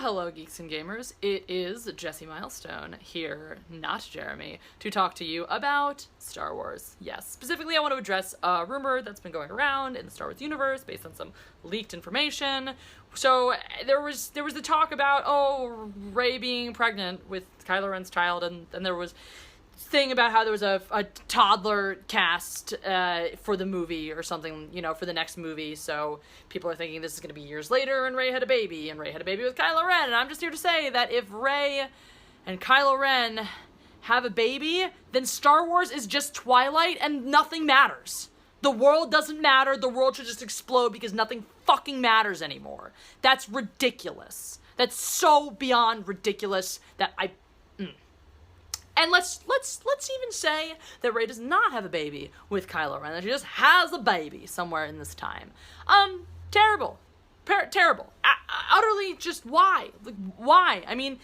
Hello, Geeks and Gamers. It is Jesse Milestone here, not Jeremy, to talk to you about Star Wars. Yes, specifically I want to address a rumor that's been going around in the Star Wars universe based on some leaked information. So there was the talk about, Rey being pregnant with Kylo Ren's child, and there was thing about how there was a toddler cast for the movie or something, for the next movie. So people are thinking this is going to be years later and Rey had a baby with Kylo Ren. And I'm just here to say that if Rey and Kylo Ren have a baby, then Star Wars is just Twilight and nothing matters. The world doesn't matter. The world should just explode because nothing fucking matters anymore. That's ridiculous. That's so beyond ridiculous that And let's even say that Rey does not have a baby with Kylo Ren, that she just has a baby somewhere in this time. Terrible. Terrible. Utterly just why? Like, why? I mean,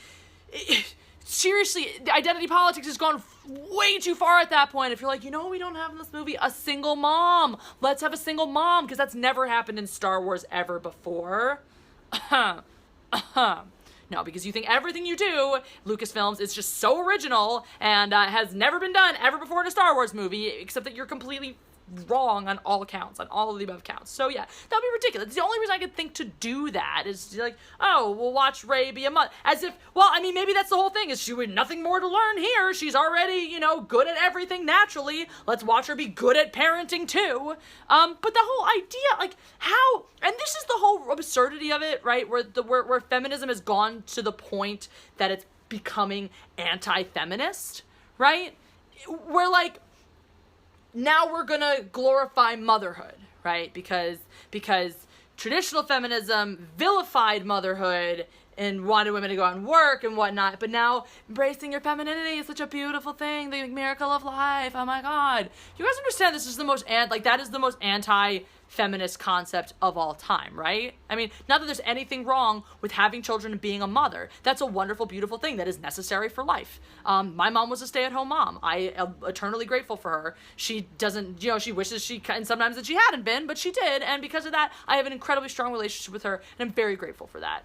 seriously, the identity politics has gone way too far at that point. If you're like, we don't have in this movie a single mom. Let's have a single mom, because that's never happened in Star Wars ever before. No, because you think everything you do, Lucasfilms, is just so original and has never been done ever before in a Star Wars movie, except that you're completely wrong on all accounts, on all of the above counts. So yeah, that would be ridiculous. The only reason I could think to do that is like, we'll watch Rey be a mother. As if, maybe that's the whole thing, is she would nothing more to learn here. She's already, good at everything naturally. Let's watch her be good at parenting too. But the whole idea, like, how, and this is the whole absurdity of it, right? Where feminism has gone to the point that it's becoming anti-feminist, right? Where, like, now we're gonna glorify motherhood, right? Because traditional feminism vilified motherhood and wanted women to go out and work and whatnot, but now embracing your femininity is such a beautiful thing, the miracle of life. Oh my God. You guys understand this is the most, that is the most anti-feminist concept of all time, right? I mean, not that there's anything wrong with having children and being a mother. That's a wonderful, beautiful thing that is necessary for life. My mom was a stay-at-home mom. I am eternally grateful for her. She doesn't, she wishes and sometimes that she hadn't been, but she did, and because of that, I have an incredibly strong relationship with her, and I'm very grateful for that.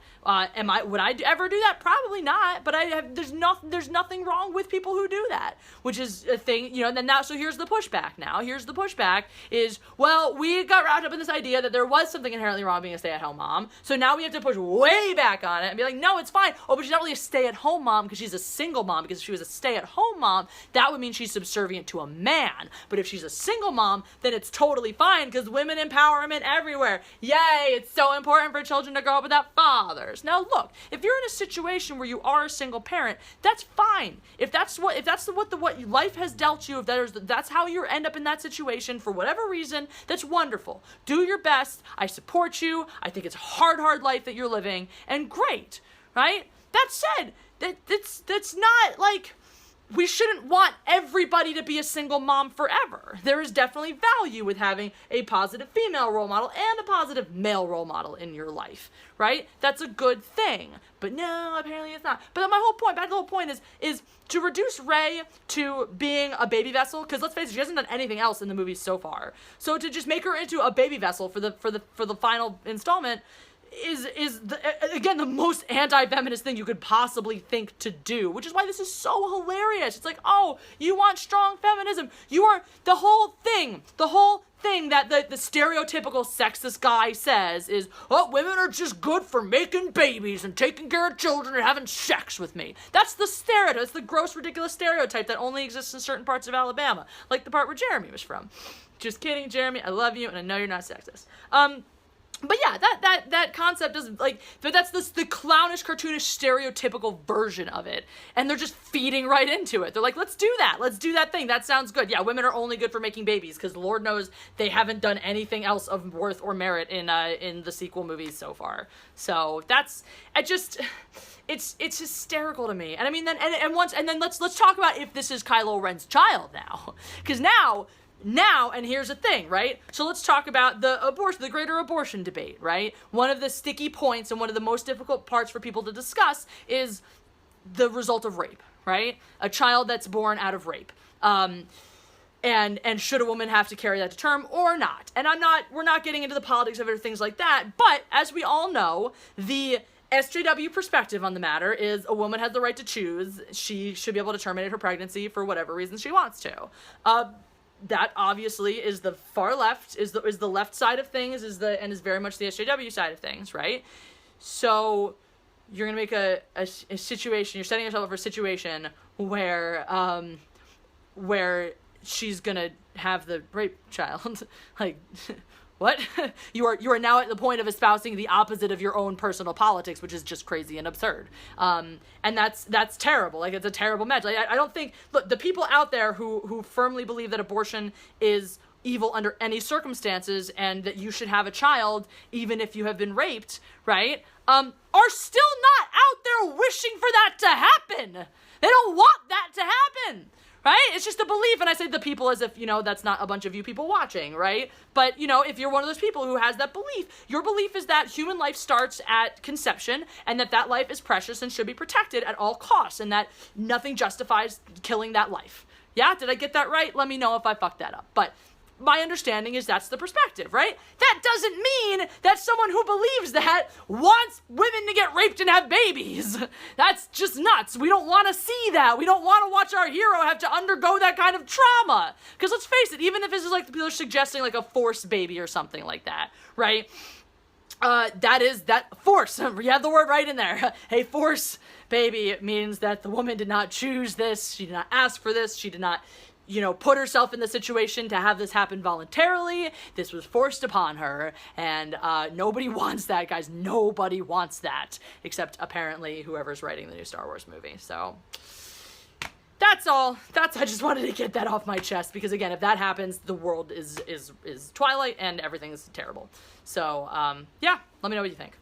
Would I ever do that? Probably not, but there's nothing wrong with people who do that, which is a thing, and then now, so here's the pushback now. Here's the pushback is, we got wrapped up in this idea that there was something inherently wrong being a stay-at-home mom, so now we have to push way back on it and be like, no, it's fine. Oh, but she's not really a stay-at-home mom because she's a single mom, because if she was a stay-at-home mom, that would mean she's subservient to a man. But if she's a single mom, then it's totally fine because women empowerment everywhere. Yay, it's so important for children to grow up without fathers. Now look, if you're in a situation where you are a single parent, that's fine. If that's what life has dealt you, if that's how you end up in that situation for whatever reason, that's wonderful. Do your best. I support you. I think it's a hard life that you're living, and great, right? That said, that's not like we shouldn't want everybody to be a single mom forever. There is definitely value with having a positive female role model and a positive male role model in your life, right? That's a good thing. But no, apparently it's not. But back to the whole point is to reduce Rey to being a baby vessel, because let's face it, she hasn't done anything else in the movies so far. So to just make her into a baby vessel for the final installment is again the most anti-feminist thing you could possibly think to do, which is why this is so hilarious. It's like, you want strong feminism. You are the whole thing that the stereotypical sexist guy says is, women are just good for making babies and taking care of children and having sex with me. That's the stereotype. It's the gross, ridiculous stereotype that only exists in certain parts of Alabama, like the part where Jeremy was from. Just kidding, Jeremy. I love you, and I know you're not sexist. But yeah, that concept is like, that's the clownish, cartoonish, stereotypical version of it, and they're just feeding right into it. They're like, let's do that thing, that sounds good. Yeah, women are only good for making babies, because Lord knows they haven't done anything else of worth or merit in the sequel movies so far. So it's hysterical to me. And I mean, then let's talk about if this is Kylo Ren's child now, because now, and here's the thing, right? So let's talk about the greater abortion debate, right? One of the sticky points and one of the most difficult parts for people to discuss is the result of rape, right? A child that's born out of rape. And should a woman have to carry that to term or not? And we're not getting into the politics of it or things like that, but as we all know, the SJW perspective on the matter is a woman has the right to choose. She should be able to terminate her pregnancy for whatever reason she wants to. That obviously is the far left, is the left side of things, and is very much the SJW side of things, right? So you're gonna make a situation. You're setting yourself up for a situation where she's gonna have the rape child. Like, what? You are now at the point of espousing the opposite of your own personal politics, which is just crazy and absurd. And that's terrible. Like, it's a terrible match. Like, I don't think, look, the people out there who firmly believe that abortion is evil under any circumstances and that you should have a child even if you have been raped, right, are still not out there wishing for that to happen. They don't want that to happen. Right? It's just a belief, and I say the people as if, that's not a bunch of you people watching, right? But, if you're one of those people who has that belief, your belief is that human life starts at conception, and that life is precious and should be protected at all costs, and that nothing justifies killing that life. Yeah? Did I get that right? Let me know if I fucked that up. But my understanding is that's the perspective, right? That doesn't mean that someone who believes that wants women to get raped and have babies. That's just nuts. We don't want to see that. We don't want to watch our hero have to undergo that kind of trauma. Because let's face it, even if it's like people are suggesting like a forced baby or something like that, right? That force. You have the word right in there. Hey, force baby means that the woman did not choose this. She did not ask for this. She did not put herself in the situation to have this happen voluntarily. This was forced upon her, and nobody wants that, guys. Nobody wants that, except apparently whoever's writing the new Star Wars movie. So that's all. I just wanted to get that off my chest, because again, if that happens, the world is Twilight and everything's terrible. So yeah, let me know what you think.